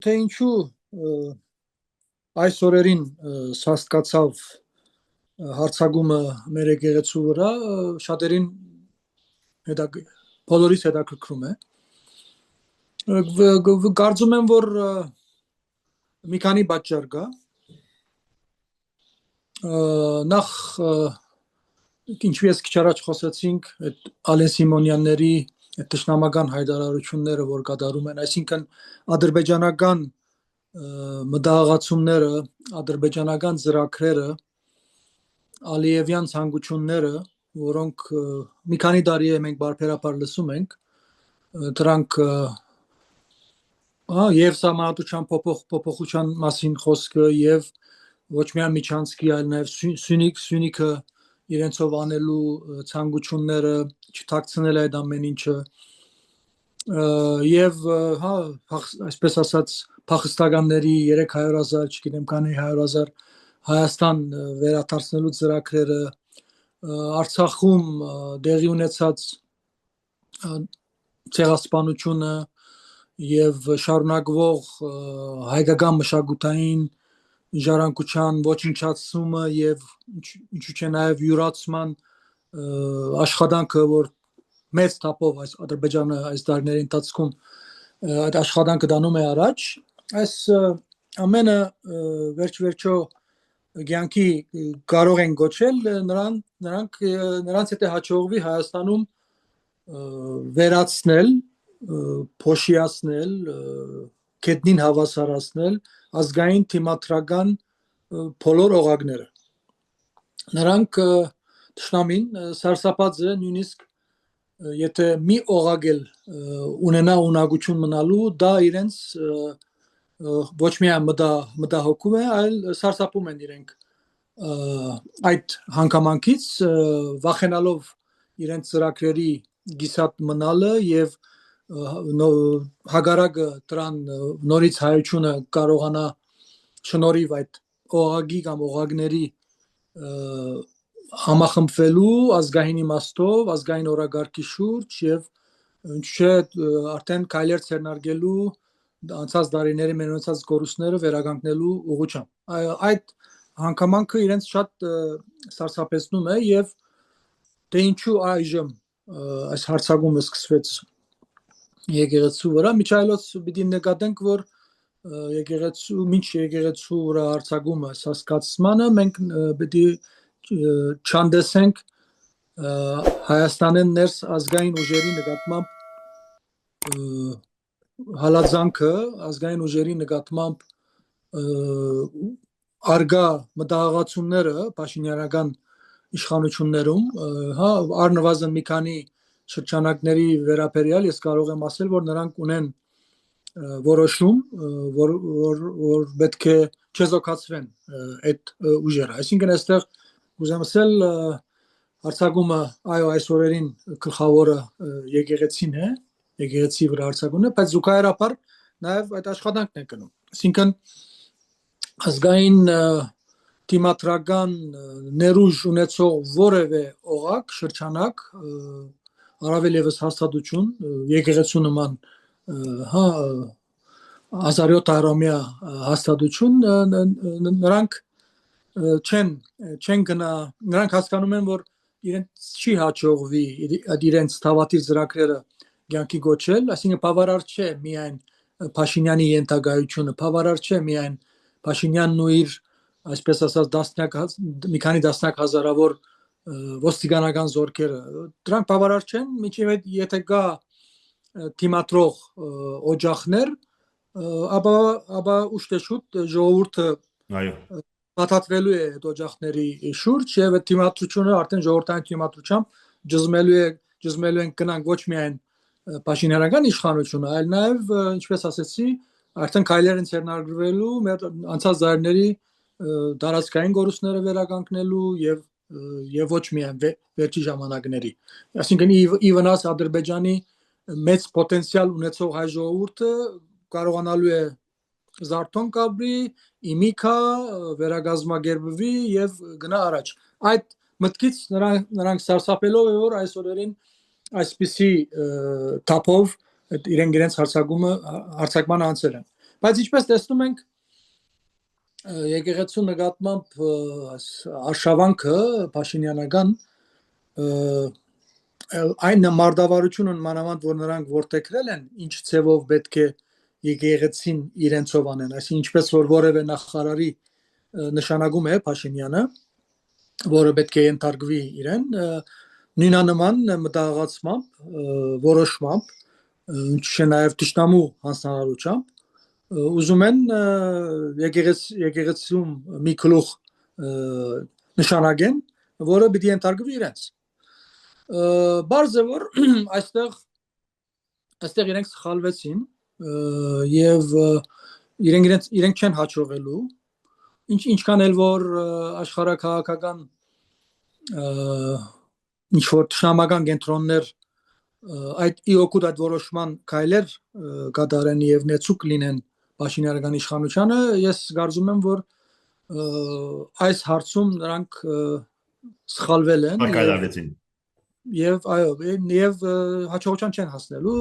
թե ինչու այս օրերին սաստկացավ հարցակումը մեր եկեղեցու վրա, շատերին բոլորիս հետաքրքրում է։ Կարծում եմ, որ մի քանի պատճառ կա։ Նախ ինչպես քիչ առաջ խոսեցինք, այդ Ալեն Սիմոնյանների տշնամական հայտարարությունները, որ կատարում են, այսինքն ադրբեջանական մտահղացումները, ադրբեջանական ծրագրերը, Ալիևյան ցանկությունները, որոնք մի քանի տարի է մենք բարբերաբար լսում ենք, դրանք եւ սահմանադրության փոփոխության մասին խոսքը եւ ոչ միայն Միչանսկի, այլ նաեւ Սյունիքը իրենցով անելու ցանկությունները, չթաքցնել այդ ամեն ինչը եւ այսպես ասած փախստականների 300,000, չգիտեմ քանի 100,000 Հայաստան վերադարձնելու ծրագրերը, Արցախում դեղի ունեցած ցեղասպանությունը եւ շարունակվող հայկական մշակութային ժառանգության ոչնչացումը եւ ինչու՞ չէ նաեւ յուրացման աշխատանքը, որ մեծ թափով այս Ադրբեջանը այս տարիների ընթացքում այդ աշխատանքը դանում է առաջ, այս ամենը վերջ-վերջո կյանքի կարող են գոչել նրանց հետ հաջողվի Հայաստանում վերացնել, փոշիացնել, կետնին հավասարացնել ազգային թիմադրական բոլոր օղակները։ Նրանք թշնամին սարսափած է նույնիսկ եթե մի օղակ էլ ունենա ունակություն մնալու, դա իրենց ոչ միայն մտահոգում է, այլ սարսափում են իրենք այդ հանգամանքից, վախենալով իրենց ծրագրերի գիսատ մնալը եւ հագարակը դրան նորից հայությունը կարողանա շնորհիվ այդ օղակի կամ օղակների համախմբվելու ազգային իմաստով, ազգային օրագարկի շուրջ եւ ինչ չէ արդեն քայլեր ցերնարգելու անցած դարիների մեր ունեցած կորուստները վերականգնելու ուղղությամբ։ Այդ հանգամանքը իրենց շատ սարսափեցնում է եւ դե ինչու այժմ այս հարցակումը սկսվեց եկեղեցու վրա, միջայլոց պիտի նկատենք, որ եկեղեցու վրա հարցակումը հասկացմանը մենք պիտի չանդեսենք Հայաստանեն ներս ազգային ուժերի նկատմամբ հալածանքը, ազգային ուժերի նկատմամբ արգա մտահղացումները Փաշինյանական իշխանություններում, առնվազն մի քանի շրջանակների վերաբերյալ ես կարող եմ ասել, որ նրանք ունեն որոշում, որ պետք է չեզոքացվեն այդ ուժերը։ Այսինքն այստեղ ուզեմ ասել հարցակումը այս օրերին գլխավորը եկեղեցին է, եկեղեցի վրա հարցակումն է, բայց զուգահեռաբար նաև այդ աշխատանքն է գնում։ Այսինքն ազգային թիմադրական ներուժ ունեցող որևէ օղակ, շրջանակ, առավել եւս հաստատություն, եկեղեցու նման 1700-ամյա հաստատություն, նրանք չեն գնա, նրանք հասկանում են, որ իրենց չի հաջողվի իրենց թավաթի ծրագրերը կյանքի գոչել, այսինքն բավարար չէ միայն Փաշինյանի ենթակայությունը, բավարար չէ միայն Փաշինյանն ու իր այսպես ասած մի քանի տասնյակ հազարավոր ոստիկանական զորքերը, դրանք բավարար չեն, մինչև եթե կա թիմադրող օջախներ, ապա ուշտեշուտ ժողովուրդը պատատվելու է այդ օջախների շուրջ եւ այդ թիմադրությունը արդեն ժողովրդային թիմադրությամբ ճզմելու են կնանք ոչ միայն Փաշինյանական իշխանությունը, այլ նաեւ ինչպես ասեցի, արդեն քայլեր են ցերնարգվելու մեր անցած դարների տարածքային կորուստները վերականգնելու եւ ոչ միայն վերջի ժամանակների։ Այսինքն ի վնաս Ադրբեջանի մեծ պոտենցիալ ունեցող հայ ժողովուրդը կարողանալու է զարթոն կապրի, իմիքա վերագազմագերբվի եւ գնա առաջ։ Այդ մտքից նրանք սարսափելով է, որ այս օրերին այսպիսի թափով իրենց հարցակման անցել են։ Բայց ինչպես տեսնում ենք եկեղեցու նկատմամբ արշավանքը Փաշինյանական այն մարտավարությունը մանավանդ որ նրանք որտեքրել են ինչ ցևով պետք է եկեղեցին իրենցով անեն այսինքն ինչպես որ որևէ նախարարի նշանակում է Փաշինյանը որը պետք է ենթարկվի իրեն նույնանման մտահղացմամբ որոշմամբ ինչը նաև ճշտամու հանձնարարությամբ ուզում են եկեղեցում մի գլուխ նշանակեն որը պիտի ենթարկվի իրենց բարձ է որ այստեղ իրենք սխալվեցին եւ իրենք չեն հաջողելու ինչքան էլ որ աշխարհակահաղական ինչ որ շամական կենտրոններ այդ իօկուտ այդ որոշման քայլեր կատարեն եւ նեցուկ լինեն Փաշինյանական իշխանությանը ես կարծում եմ որ այս հարցում նրանք սխալվել են Ակայլավեցին եւ այո եւ հաջողության չեն հասնելու